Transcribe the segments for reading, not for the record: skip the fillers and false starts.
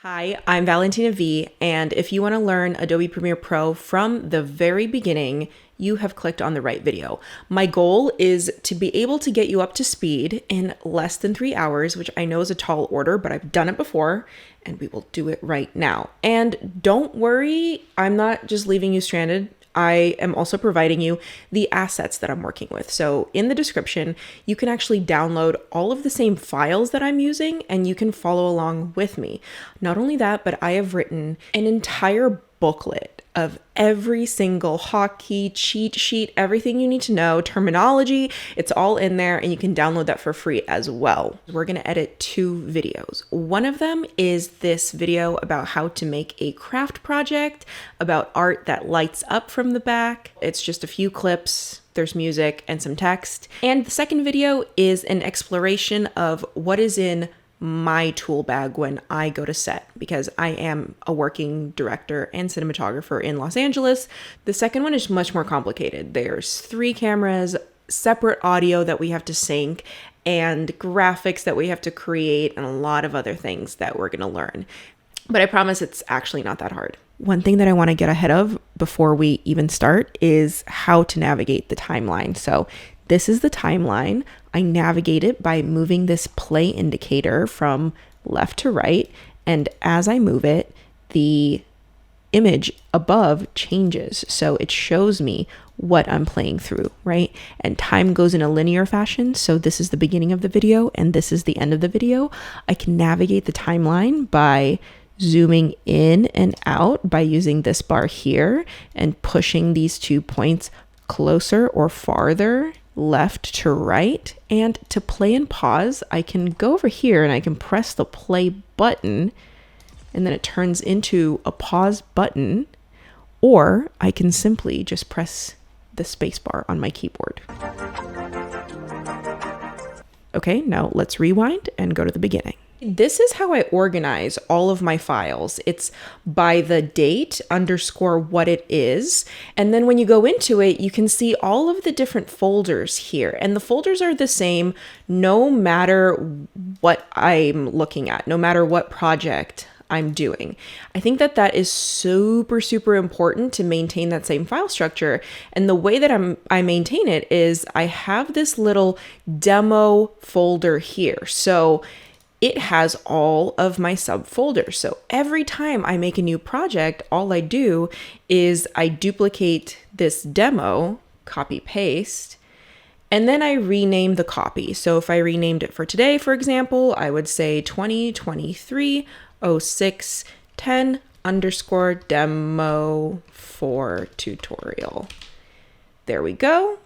Hi, I'm Valentina V, and if you want to learn Adobe Premiere Pro from the very beginning, you have clicked on the right video. My goal is to be able to get you up to speed in less than 3 hours, which I know is a tall order, but I've done it before, and we will do it right now. And don't worry, I'm not just leaving you stranded. I am also providing you the assets that I'm working with. So in the description, you can actually download all of the same files that I'm using and you can follow along with me. Not only that, but I have written an entire booklet of every single hotkey, cheat sheet, everything you need to know, terminology, it's all in there and you can download that for free as well. We're gonna edit 2 videos. One of them is this video about how to make a craft project, about art that lights up from the back. It's just a few clips, there's music and some text. And the second video is an exploration of what is in my tool bag when I go to set, because I am a working director and cinematographer in Los Angeles. The second one is much more complicated. There's 3 cameras, separate audio that we have to sync, and graphics that we have to create, and a lot of other things that we're gonna learn. But I promise it's actually not that hard. One thing that I want to get ahead of before we even start is how to navigate the timeline. So this is the timeline. I navigate it by moving this play indicator from left to right. And as I move it, the image above changes. So it shows me what I'm playing through, right? And time goes in a linear fashion. So this is the beginning of the video and this is the end of the video. I can navigate the timeline by zooming in and out by using this bar here and pushing these 2 points closer or farther left to right. And to play and pause, I can go over here and I can press the play button and then it turns into a pause button, or I can simply just press the space bar on my keyboard. Okay, now let's rewind and go to the beginning. This is how I organize all of my files. It's by the date _ what it is. And then when you go into it, you can see all of the different folders here. And the folders are the same no matter what I'm looking at, no matter what project I'm doing. I think that that is super, super important to maintain that same file structure. And the way that I maintain it is I have this little demo folder here. So it has all of my subfolders. So every time I make a new project, all I do is I duplicate this demo, copy paste, and then I rename the copy. So if I renamed it for today, for example, I would say 2023-06-10 _ demo for tutorial. There we go.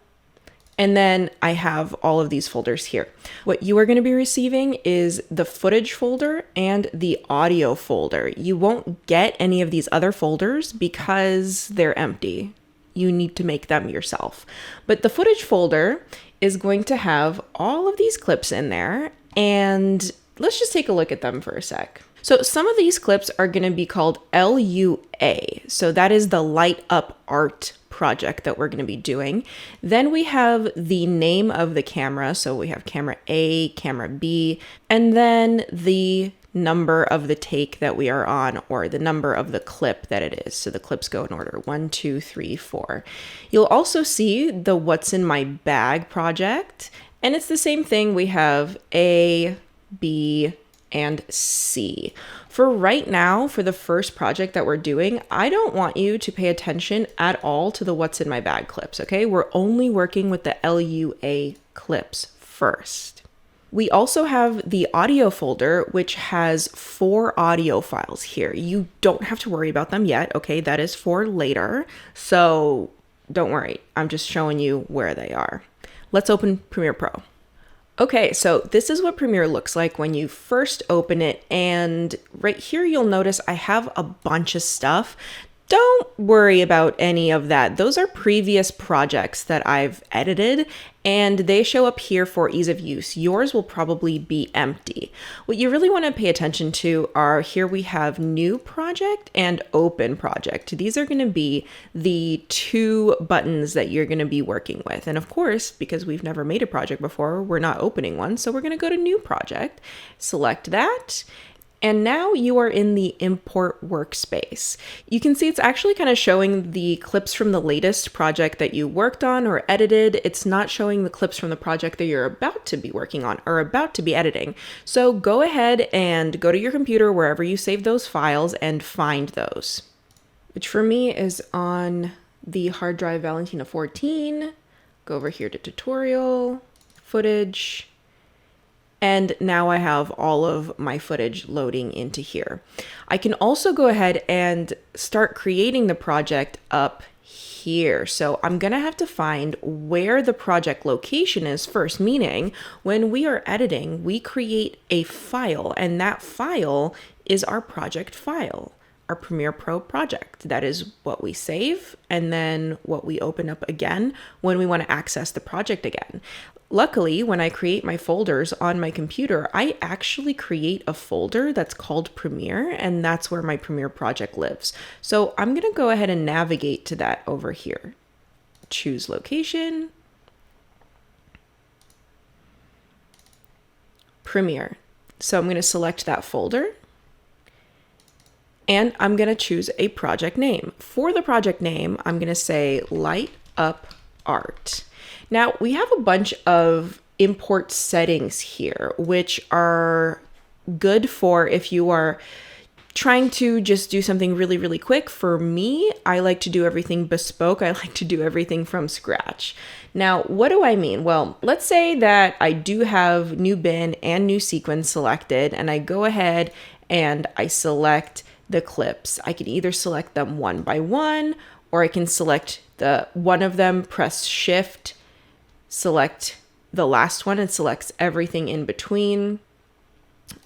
And then I have all of these folders here. What you are going to be receiving is the footage folder and the audio folder. You won't get any of these other folders because they're empty. You need to make them yourself. But the footage folder is going to have all of these clips in there. And let's just take a look at them for a sec. So some of these clips are going to be called LUA. So that is the light up art project that we're going to be doing. Then we have the name of the camera. So we have camera A, camera B, and then the number of the take that we are on, or the number of the clip that it is. So the clips go in order 1, 2, 3, 4. You'll also see the what's in my bag project. And it's the same thing. We have A, B, and C. For right now, for the first project that we're doing, I don't want you to pay attention at all to the what's in my bag clips, okay? We're only working with the LUA clips first. We also have the audio folder, which has 4 audio files here. You don't have to worry about them yet, okay? That is for later. So don't worry, I'm just showing you where they are. Let's open Premiere Pro. Okay, so this is what Premiere looks like when you first open it, and right here you'll notice I have a bunch of stuff. Don't worry about any of that. Those are previous projects that I've edited and they show up here for ease of use. Yours will probably be empty. What you really want to pay attention to are here we have new project and open project. These are going to be the 2 buttons that you're going to be working with. And of course, because we've never made a project before, we're not opening one. So we're going to go to new project, select that. And now you are in the import workspace. You can see it's actually kind of showing the clips from the latest project that you worked on or edited. It's not showing the clips from the project that you're about to be working on or about to be editing. So go ahead and go to your computer wherever you save those files and find those, which for me is on the hard drive Valentina 14. Go over here to tutorial, footage, and now I have all of my footage loading into here. I can also go ahead and start creating the project up here. So I'm gonna have to find where the project location is first, meaning when we are editing, we create a file, and that file is our project file, our Premiere Pro project. That is what we save and then what we open up again when we want to access the project again. Luckily, when I create my folders on my computer, I actually create a folder that's called Premiere, and that's where my Premiere project lives. So I'm going to go ahead and navigate to that over here. Choose location, Premiere. So I'm going to select that folder, and I'm going to choose a project name. For the project name, I'm going to say Light Up Art. Now we have a bunch of import settings here, which are good for if you are trying to just do something really, really quick. For me, I like to do everything bespoke. I like to do everything from scratch. Now, what do I mean? Well, let's say that I do have new bin and new sequence selected, and I go ahead and I select the clips. I can either select them one by one, or I can select one of them, press Shift, select the last one, and selects everything in between.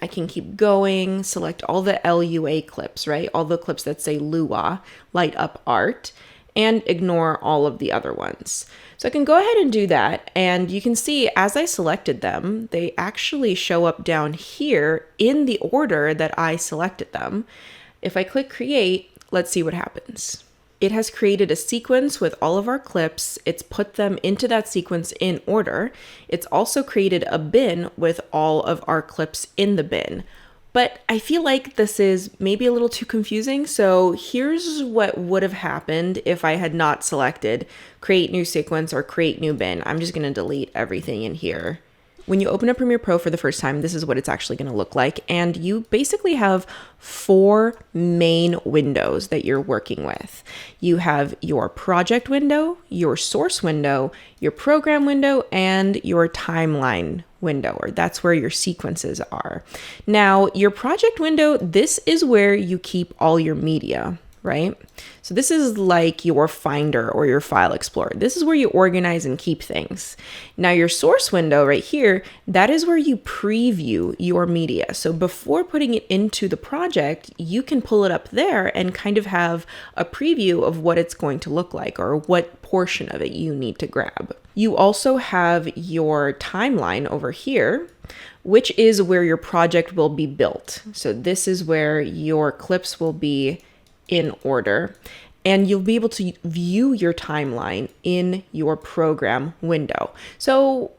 I can keep going, select all the LUA clips, right? All the clips that say Lua, Light Up Art, and ignore all of the other ones. So I can go ahead and do that, and you can see as I selected them, they actually show up down here in the order that I selected them. If I click create, let's see what happens. It has created a sequence with all of our clips. It's put them into that sequence in order. It's also created a bin with all of our clips in the bin. But I feel like this is maybe a little too confusing. So here's what would have happened if I had not selected create new sequence or create new bin. I'm just going to delete everything in here. When you open up Premiere Pro for the first time, this is what it's actually going to look like. And you basically have 4 main windows that you're working with. You have your project window, your source window, your program window, and your timeline window, or that's where your sequences are. Now, your project window, this is where you keep all your media, right? So this is like your Finder or your File Explorer. This is where you organize and keep things. Now your source window right here, that is where you preview your media. So before putting it into the project, you can pull it up there and kind of have a preview of what it's going to look like or what portion of it you need to grab. You also have your timeline over here, which is where your project will be built. So this is where your clips will be in order, and you'll be able to view your timeline in your program window. So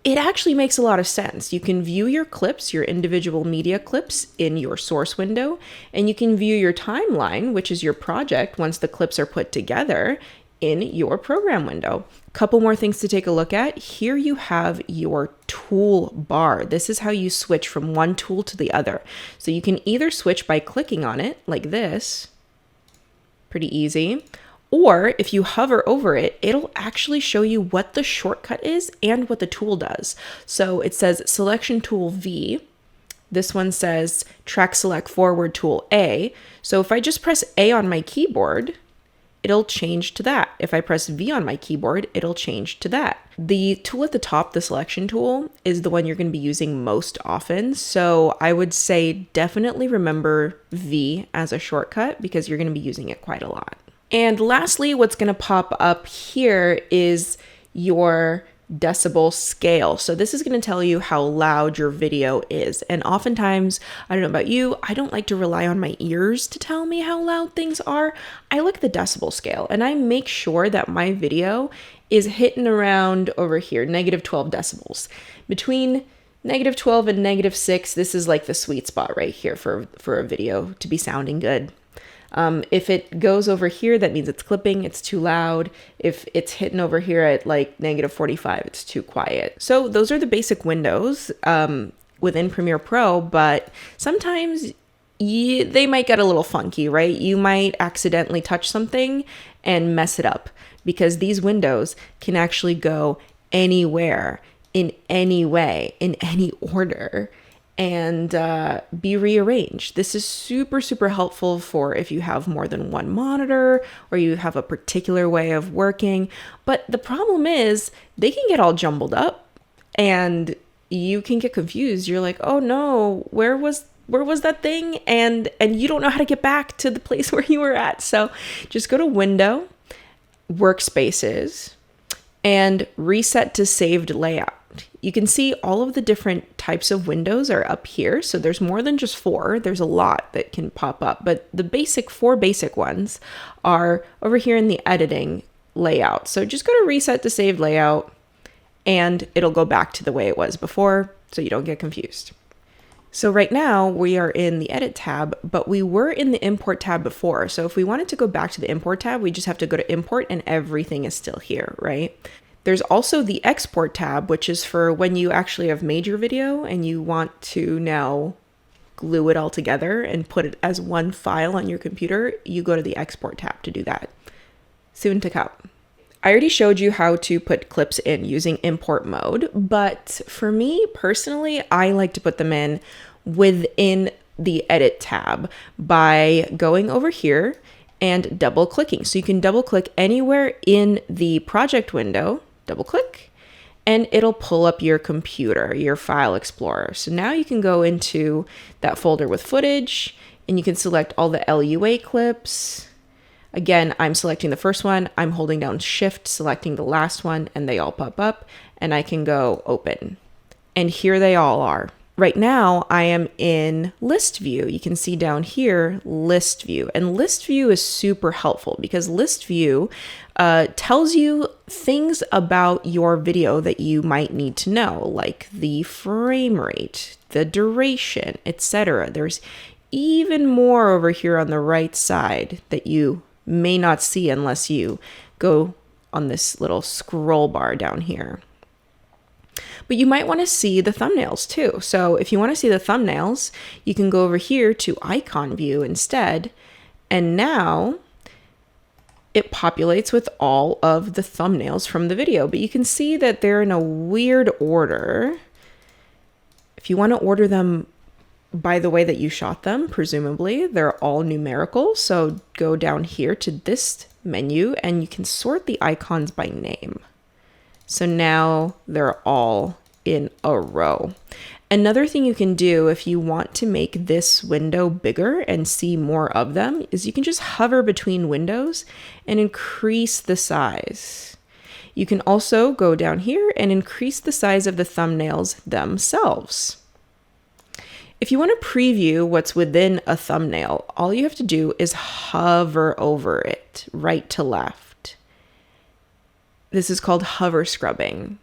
it actually makes a lot of sense. You can view your clips, your individual media clips in your source window, and you can view your timeline, which is your project once the clips are put together, in your program window. Couple more things to take a look at. Here you have your tool bar. This is how you switch from one tool to the other. So you can either switch by clicking on it like this, pretty easy. Or if you hover over it, it'll actually show you what the shortcut is and what the tool does. So it says selection tool V. This one says track select forward tool A. So if I just press A on my keyboard, it'll change to that. If I press V on my keyboard, it'll change to that. The tool at the top, the selection tool, is the one you're going to be using most often. So I would say definitely remember V as a shortcut because you're going to be using it quite a lot. And lastly, what's going to pop up here is your decibel scale. So this is going to tell you how loud your video is. And oftentimes, I don't know about you, I don't like to rely on my ears to tell me how loud things are. I look at the decibel scale and I make sure that my video is hitting around over here, -12 decibels. Between -12 and -6, this is like the sweet spot right here for a video to be sounding good. If it goes over here, that means it's clipping, it's too loud. If it's hitting over here at like -45, it's too quiet. So those are the basic windows within Premiere Pro, but sometimes they might get a little funky, right? You might accidentally touch something and mess it up, because these windows can actually go anywhere, in any way, in any order, and be rearranged. This is super, super helpful for if you have more than one monitor or you have a particular way of working. But the problem is they can get all jumbled up and you can get confused. You're like, oh no, where was that thing? And you don't know how to get back to the place where you were at. So just go to Window, Workspaces, and Reset to Saved Layout. You can see all of the different types of windows are up here. So there's more than just 4. There's a lot that can pop up, but the 4 basic ones are over here in the editing layout. So just go to Reset to Saved Layout and it'll go back to the way it was before, so you don't get confused. So right now we are in the Edit tab, but we were in the Import tab before. So if we wanted to go back to the Import tab, we just have to go to Import and everything is still here, right? There's also the Export tab, which is for when you actually have made your video and you want to now glue it all together and put it as one file on your computer. You go to the Export tab to do that. Soon to come. I already showed you how to put clips in using import mode, but for me personally, I like to put them in within the Edit tab by going over here and double clicking. So you can double click anywhere in the project window, double click, and it'll pull up your computer, your file explorer. So now you can go into that folder with footage and you can select all the LUA clips. Again, I'm selecting the first one, I'm holding down Shift, selecting the last one, and they all pop up, and I can go open. And here they all are. Right now, I am in List View. You can see down here, List View. And List View is super helpful because List View tells you things about your video that you might need to know, like the frame rate, the duration, etc. There's even more over here on the right side that you may not see unless you go on this little scroll bar down here. But you might want to see the thumbnails too. So if you want to see the thumbnails, you can go over here to icon view instead. And now it populates with all of the thumbnails from the video, but you can see that they're in a weird order. If you want to order them by the way that you shot them, presumably they're all numerical. So go down here to this menu and you can sort the icons by name. So now they're all in a row. Another thing you can do if you want to make this window bigger and see more of them is you can just hover between windows and increase the size. You can also go down here and increase the size of the thumbnails themselves. If you want to preview what's within a thumbnail, all you have to do is hover over it, right to left. This is called hover scrubbing.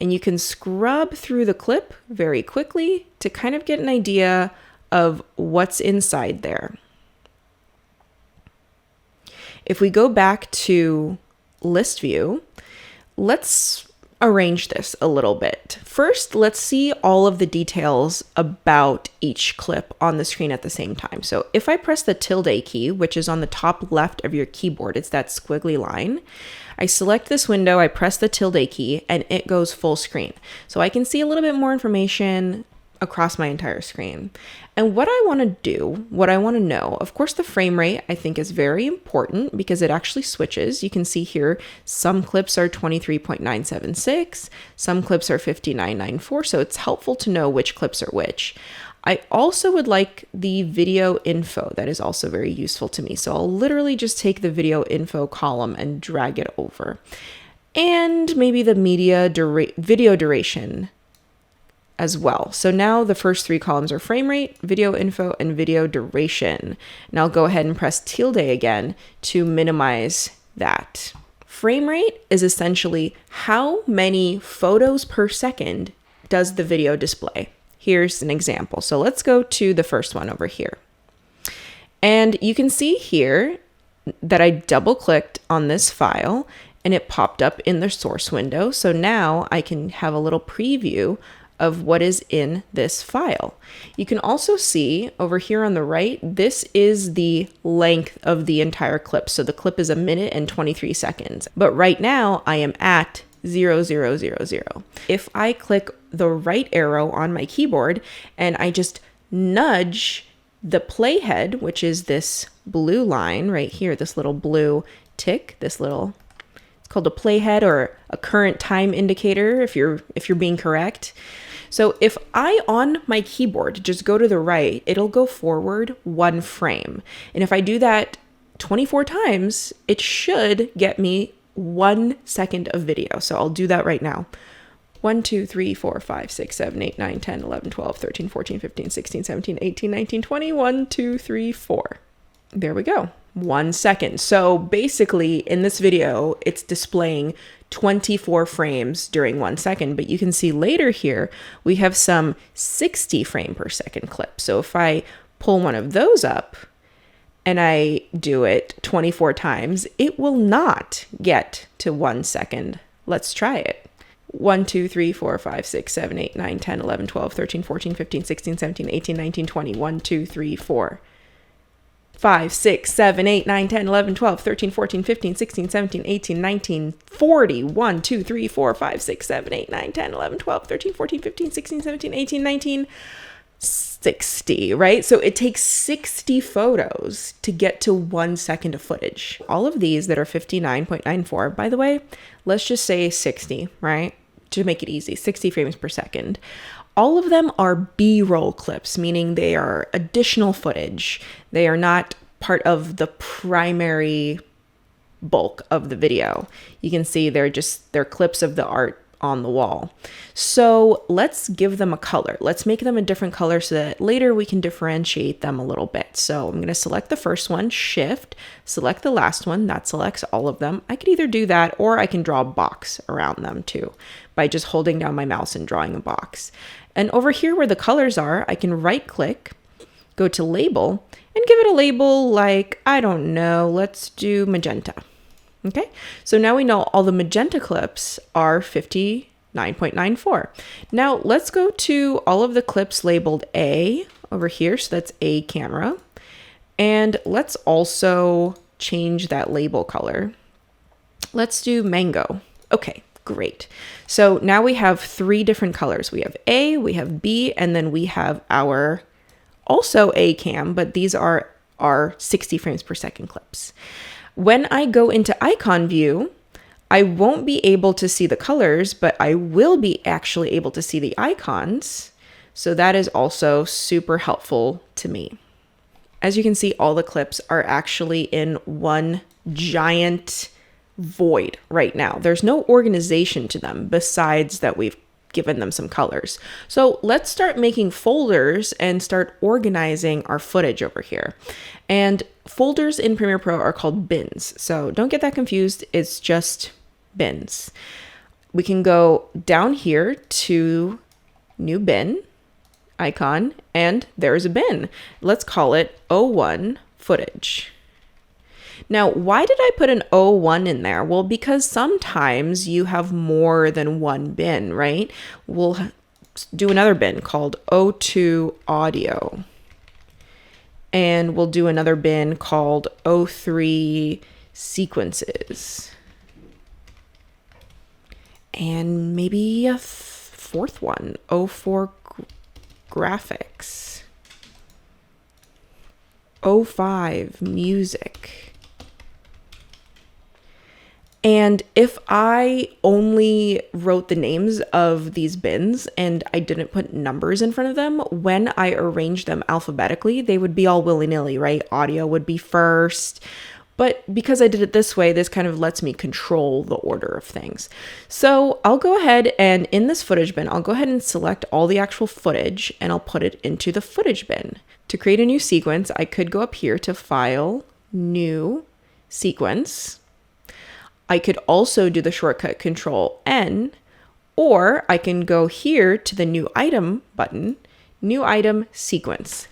And you can scrub through the clip very quickly to kind of get an idea of what's inside there. If we go back to List View, let's arrange this a little bit. First, let's see all of the details about each clip on the screen at the same time. So if I press the tilde key, which is on the top left of your keyboard, it's that squiggly line. I select this window, I press the tilde key, and it goes full screen. So I can see a little bit more information across my entire screen. And what I want to do, what I want to know, of course, the frame rate I think is very important because it actually switches. You can see here, some clips are 23.976, some clips are 59.94, so it's helpful to know which clips are which. I also would like the video info. That is also very useful to me. So I'll literally just take the video info column and drag it over. And maybe the video duration as well. So now the first 3 columns are frame rate, video info, and video duration. And I'll go ahead and press tilde again to minimize that. Frame rate is essentially how many photos per second does the video display? Here's an example. So let's go to the first one over here. And you can see here that I double clicked on this file and it popped up in the source window. So now I can have a little preview of what is in this file. You can also see over here on the right, this is the length of the entire clip. So the clip is 1 minute and 23 seconds. But right now I am at 0000. If I click the right arrow on my keyboard and I just nudge the playhead, which is this blue line right here, this little blue tick, it's called a playhead or a current time indicator if you're being correct. So if I on my keyboard just go to the right, it'll go forward 1 frame. And if I do that 24 times, it should get me 1 second of video. So I'll do that right now. 1, 2, 3, 4, 5, 6, 7, 8, 9, 10, 11, 12, 13, 14, 15, 16, 17, 18, 19, 20, 1, 2, 3, 4. There we go. 1 second. So basically in this video, it's displaying 24 frames during 1 second, but you can see later here, we have some 60 frame per second clips. So if I pull one of those up and I do it 24 times, it will not get to 1 second. Let's try it. 1, 2, 3, 4, 5, 6, 7, 8, 9, 10, 11, 12, 13, 14, 15, 16, 17, 18, 19, 20. 1, 2, 3, 4. 5, 6, 7, 8, 9, 10, 11, 12, 13, 14, 15, 16, 17, 18, 19, 40. 1, 2, 3, 4, 5, 6, 7, 8, 9, 10, 11, 12, 13, 14, 15, 16, 17, 18, 19, 60, right? So it takes 60 photos to get to 1 second of footage. All of these that are 59.94, by the way, let's just say 60, right? To make it easy, 60 frames per second. All of them are B-roll clips, meaning they are additional footage. They are not part of the primary bulk of the video. You can see they're clips of the art on the wall. So let's give them a color. Let's make them a different color so that later we can differentiate them a little bit. So I'm going to select the first one, shift, select the last one, that selects all of them. I could either do that or I can draw a box around them too by just holding down my mouse and drawing a box. And over here where the colors are, I can right click, go to label, and give it a label like, I don't know, let's do magenta. Okay, so now we know all the magenta clips are 59.94. Now let's go to all of the clips labeled A over here. So that's A camera. And let's also change that label color. Let's do mango. Okay, great. So now we have 3 different colors. We have A, we have B, and then we have our also A cam, but these are our 60 frames per second clips. When I go into icon view, I won't be able to see the colors, but I will be actually able to see the icons. So that is also super helpful to me. As you can see, all the clips are actually in one giant void right now. There's no organization to them besides that we've given them some colors. So let's start making folders and start organizing our footage over here. And folders in Premiere Pro are called bins. So don't get that confused. It's just bins. We can go down here to new bin icon, and there's a bin. Let's call it O1 footage. Now, why did I put an O1 in there? Well, because sometimes you have more than one bin, right? We'll do another bin called O2 audio. And we'll do another bin called O3 sequences. And maybe a fourth one, O4 graphics. O5 music. And if I only wrote the names of these bins and I didn't put numbers in front of them, when I arranged them alphabetically, they would be all willy-nilly, right? Audio would be first. But because I did it this way, this kind of lets me control the order of things. So I'll go ahead and in this footage bin, I'll go ahead and select all the actual footage and I'll put it into the footage bin. To create a new sequence, I could go up here to File, New, Sequence. I could also do the shortcut Control N, Or I can go here to the new item button, new item sequence.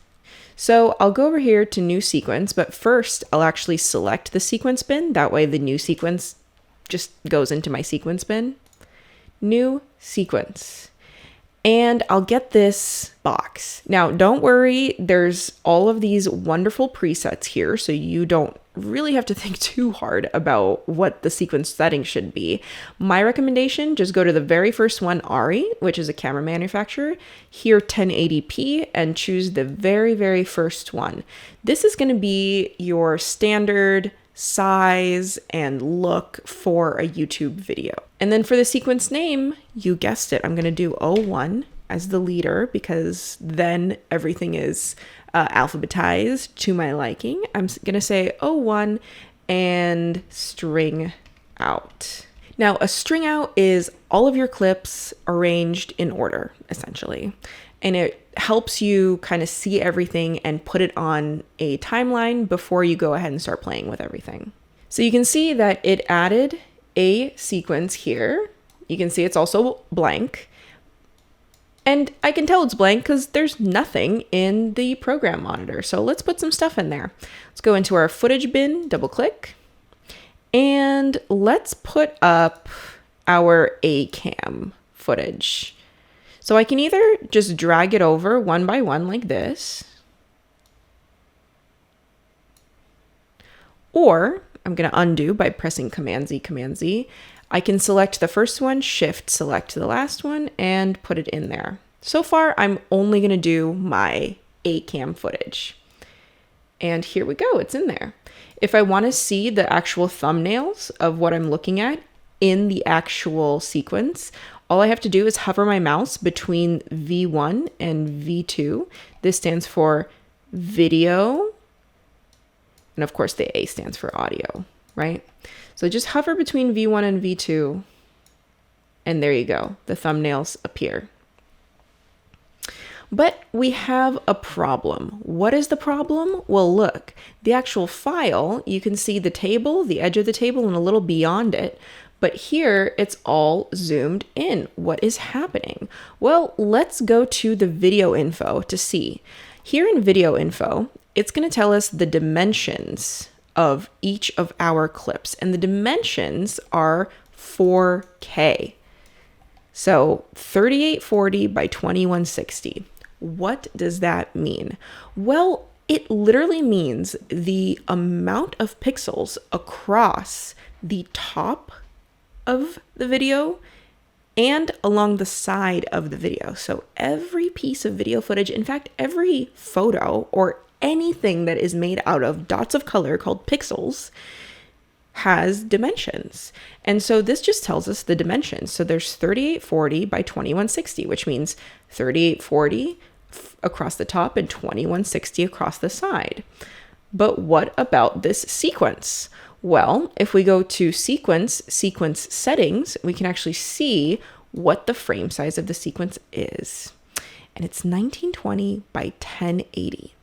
So I'll go over here to new sequence, but first I'll actually select the sequence bin. That way the new sequence just goes into my sequence bin. New sequence. And I'll get this box. Now, don't worry, there's all of these wonderful presets here, so you don't really have to think too hard about what the sequence settings should be. My recommendation, just go to the very first one, Ari, which is a camera manufacturer, here 1080p, and choose the very, very first one. This is going to be your standard size and look for a YouTube video. And then for the sequence name, you guessed it, I'm going to do 01 as the leader because then everything is alphabetized to my liking. I'm going to say 01 and string out. Now, a string out is all of your clips arranged in order, essentially. And it helps you kind of see everything and put it on a timeline before you go ahead and start playing with everything. So you can see that it added a sequence here. You can see it's also blank. And I can tell it's blank because there's nothing in the program monitor. So let's put some stuff in there. Let's go into our footage bin, double click, and let's put up our ACAM footage. So I can either just drag it over one by one like this, or I'm going to undo by pressing Command Z, Command Z. I can select the first one, Shift select the last one, and put it in there. So far, I'm only going to do my ACAM footage. And here we go, it's in there. If I want to see the actual thumbnails of what I'm looking at in the actual sequence, all I have to do is hover my mouse between V1 and V2. This stands for video. And of course the A stands for audio, right? So just hover between V1 and V2. And there you go. The thumbnails appear. But we have a problem. What is the problem? Well, look, the actual file, you can see the table, the edge of the table, and a little beyond it. But here it's all zoomed in. What is happening? Well, let's go to the video info to see. Here in video info, it's going to tell us the dimensions of each of our clips. And the dimensions are 4K. So 3840 by 2160. What does that mean? Well, it literally means the amount of pixels across the top of the video and along the side of the video. So every piece of video footage, in fact, every photo or anything that is made out of dots of color called pixels has dimensions. And so this just tells us the dimensions. So there's 3840 by 2160, which means 3840 across the top and 2160 across the side. But what about this sequence? Well, if we go to sequence settings, we can actually see what the frame size of the sequence is. And it's 1920 by 1080.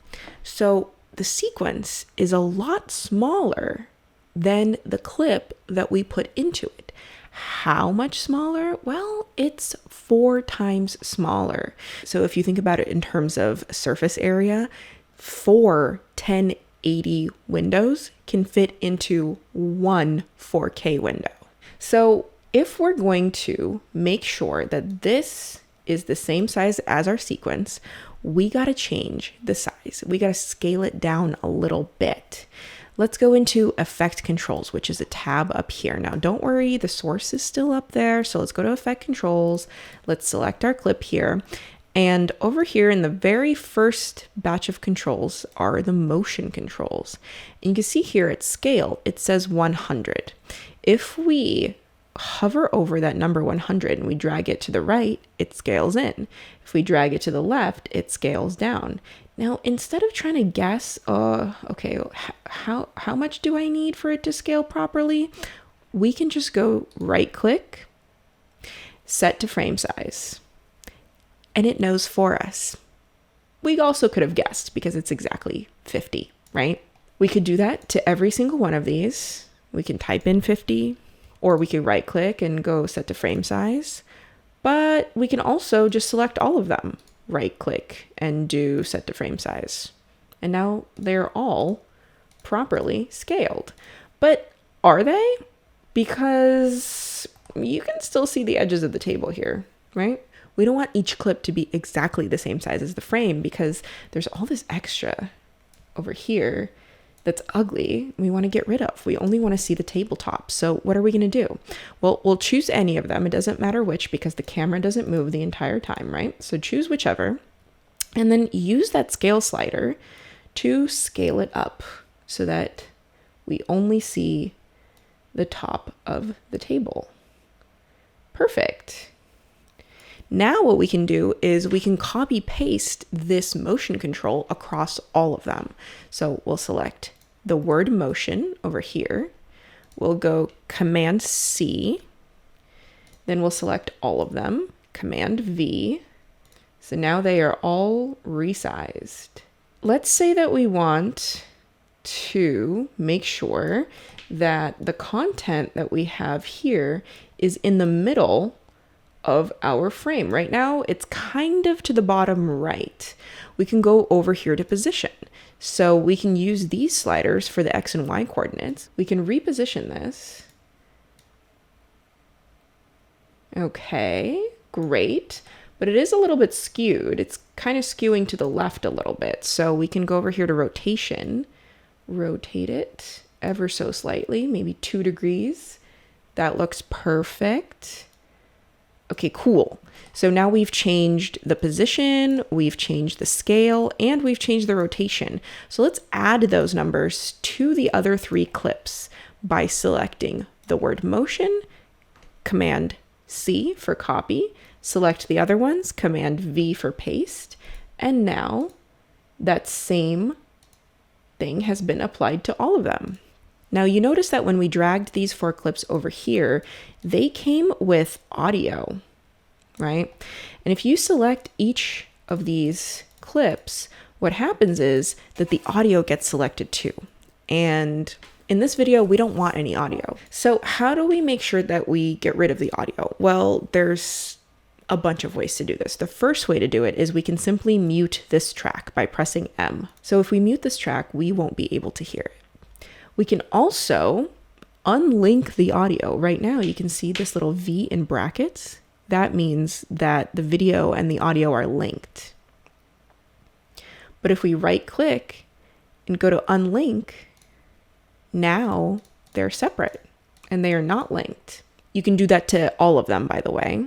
So the sequence is a lot smaller than the clip that we put into it. How much smaller? Well, it's 4 times smaller. So if you think about it in terms of surface area, 4 1080 windows can fit into one 4K window. So if we're going to make sure that this is the same size as our sequence, we got to change the size. We got to scale it down a little bit. Let's go into Effect Controls, which is a tab up here. Now, don't worry, the source is still up there. So let's go to Effect Controls. Let's select our clip here. And over here in the very first batch of controls are the motion controls. And you can see here at scale, it says 100. If we hover over that number 100 and we drag it to the right, it scales in. If we drag it to the left, it scales down. Now, instead of trying to guess, okay, how much do I need for it to scale properly? We can just go right click, set to frame size, and it knows for us. We also could have guessed because it's exactly 50, right? We could do that to every single one of these. We can type in 50, or we could right click and go set to frame size. But we can also just select all of them, right click and do set to frame size. And now they're all properly scaled. But are they? Because you can still see the edges of the table here, right? We don't want each clip to be exactly the same size as the frame because there's all this extra over here that's ugly we want to get rid of. We only want to see the tabletop. So what are we going to do? Well, we'll choose any of them. It doesn't matter which because the camera doesn't move the entire time, right? So choose whichever and then use that scale slider to scale it up so that we only see the top of the table. Perfect. Now what we can do is we can copy paste this motion control across all of them. So we'll select the word motion over here. We'll go Command C. Then we'll select all of them, Command V. So now they are all resized. Let's say that we want to make sure that the content that we have here is in the middle of our frame. Right now, it's kind of to the bottom right. We can go over here to position. So we can use these sliders for the X and Y coordinates. We can reposition this. Okay, great. But it is a little bit skewed. It's kind of skewing to the left a little bit. So we can go over here to rotation, rotate it ever so slightly, maybe 2 degrees. That looks perfect. Okay, cool. So now we've changed the position, we've changed the scale, and we've changed the rotation. So let's add those numbers to the other 3 clips by selecting the word motion, Command C for copy, select the other ones, Command V for paste, and now that same thing has been applied to all of them. Now you notice that when we dragged these 4 clips over here, they came with audio, right? And if you select each of these clips, what happens is that the audio gets selected too. And in this video, we don't want any audio. So how do we make sure that we get rid of the audio? Well, there's a bunch of ways to do this. The first way to do it is we can simply mute this track by pressing M. So if we mute this track, we won't be able to hear it. We can also unlink the audio. Right now, you can see this little V in brackets. That means that the video and the audio are linked. But if we right click and go to unlink, now they're separate and they are not linked. You can do that to all of them, by the way,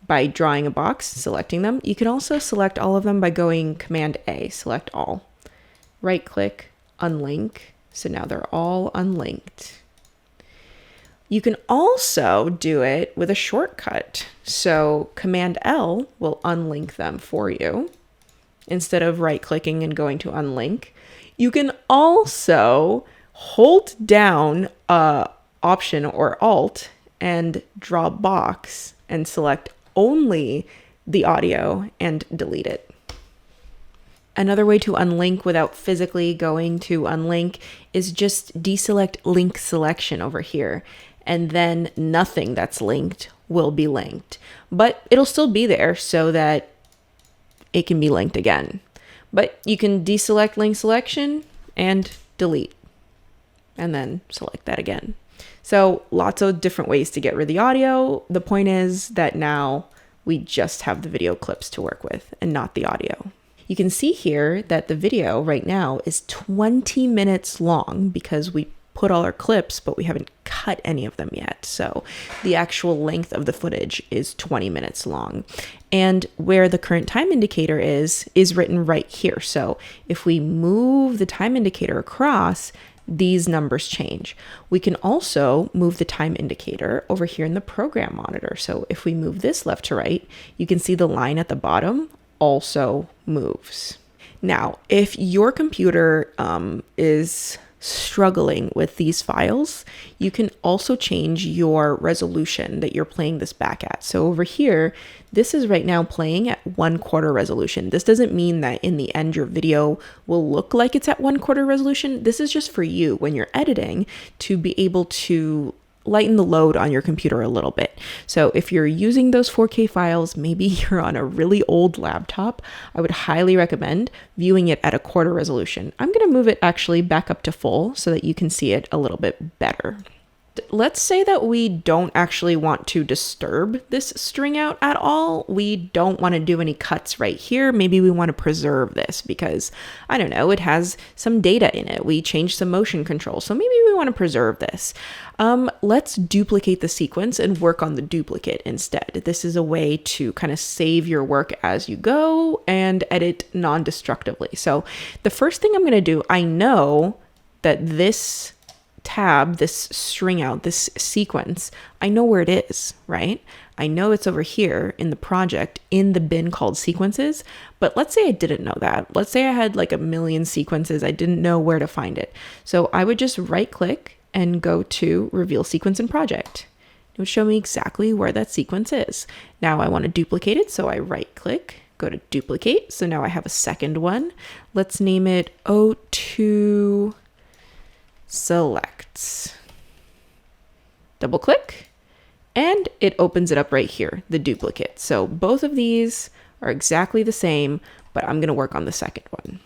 by drawing a box, selecting them. You can also select all of them by going Command A, select all. Right click, unlink. So now they're all unlinked. You can also do it with a shortcut. So Command L will unlink them for you instead of right clicking and going to unlink. You can also hold down Option or Alt and draw a box and select only the audio and delete it. Another way to unlink without physically going to unlink is just deselect link selection over here, and then nothing that's linked will be linked. But it'll still be there so that it can be linked again. But you can deselect link selection and delete, and then select that again. So lots of different ways to get rid of the audio. The point is that now we just have the video clips to work with and not the audio. You can see here that the video right now is 20 minutes long because we put all our clips, but we haven't cut any of them yet. So the actual length of the footage is 20 minutes long. And where the current time indicator is written right here. So if we move the time indicator across, these numbers change. We can also move the time indicator over here in the program monitor. So if we move this left to right, you can see the line at the bottom also moves. Now, if your computer is struggling with these files, you can also change your resolution that you're playing this back at. So over here, this is right now playing at 1/4 resolution. This doesn't mean that in the end your video will look like it's at 1/4 resolution. This is just for you when you're editing to be able to lighten the load on your computer a little bit. So if you're using those 4K files, maybe you're on a really old laptop, I would highly recommend viewing it at a quarter resolution. I'm going to move it actually back up to full so that you can see it a little bit better. Let's say that we don't actually want to disturb this string out at all. We don't want to do any cuts right here. Maybe we want to preserve this because, I don't know, it has some data in it. We changed some motion control, so maybe we want to preserve this. Let's duplicate the sequence and work on the duplicate instead. This is a way to kind of save your work as you go and edit non-destructively. So the first thing I'm going to do, I know that this tab, this string out, this sequence, I know where it is, right? I know it's over here in the project in the bin called sequences, but let's say I didn't know that. Let's say I had like a million sequences. I didn't know where to find it. So I would just right click and go to reveal sequence in project. It would show me exactly where that sequence is. Now I want to duplicate it. So I right click, go to duplicate. So now I have a second one. Let's name it O2 selects. Double click and it opens it up right here, the duplicate. So both of these are exactly the same, but I'm going to work on the second one.